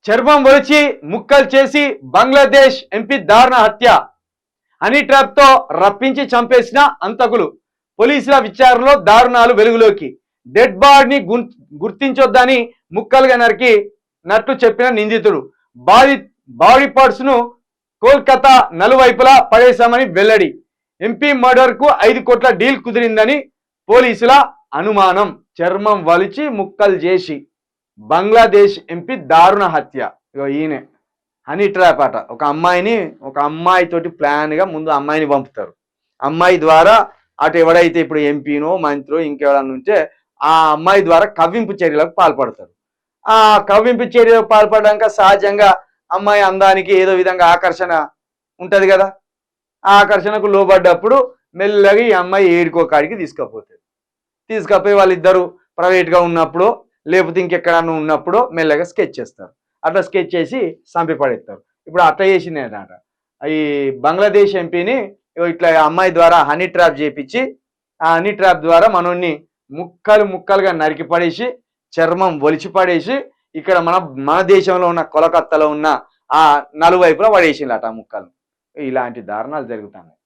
చర్మం ఒలిచి ముక్కలు చేసి బంగ్లాదేశ్ ఎంపీ దారుణ హత్య. హనీ ట్రాప్ తో రప్పించి చంపేసిన అంతకులు. పోలీసుల విచారణలో దారుణాలు వెలుగులోకి. డెడ్ బాడీని గుర్తించొద్దని ముక్కలుగా నట్లు చెప్పిన నిందితుడు. బాడీ పార్ట్స్ ను కోల్కతా నలువైపులా పడేశామని వెల్లడి. ఎంపీ మర్డర్ కు 5 కోట్ల డీల్ కుదిరిందని పోలీసుల అనుమానం. చర్మం వలిచి ముక్కలు చేసి బంగ్లాదేశ్ ఎంపీ దారుణ హత్య. ఈయనే హనీ ట్రాప్ అట. ఒక అమ్మాయితోటి ప్లాన్గా ముందు అమ్మాయిని పంపుతారు. అమ్మాయి ద్వారా అటు ఎవడైతే ఇప్పుడు ఎంపీనో మంత్రో ఇంకెవడన్నా ఉంటే ఆ అమ్మాయి ద్వారా కవ్వింపు చర్యలకు పాల్పడతారు. ఆ కవ్వింపు చర్యలకు పాల్పడడానికి సహజంగా అమ్మాయి అందానికి ఏదో విధంగా ఆకర్షణ ఉంటది కదా. ఆ ఆకర్షణకు లోబడ్డప్పుడు మెల్లగా ఈ అమ్మాయి ఏడుకో కాడికి తీసుకపోయి వాళ్ళిద్దరు ప్రైవేట్గా ఉన్నప్పుడు లేకపోతే ఇంకెక్కడన్నా ఉన్నప్పుడు మెల్లగా స్కెచ్ చేస్తారు. అట్లా స్కెచ్ చేసి చంపి పడేస్తారు. ఇప్పుడు అట్లా చేసింది ఏంటంట, ఈ బంగ్లాదేశ్ ఎంపీని ఇట్లా అమ్మాయి ద్వారా హనీ ట్రాప్ చేపించి ఆ హనీ ట్రాప్ ద్వారా మనోన్ని ముక్కలుగా నరికి పడేసి చర్మం ఒలిచి పడేసి ఇక్కడ మన దేశంలో ఉన్న కోలకత్తాలో ఉన్న ఆ నలువైపులా పడేసిందట ఆ ముక్కలు. ఇలాంటి దారుణాలు జరుగుతున్నాయి.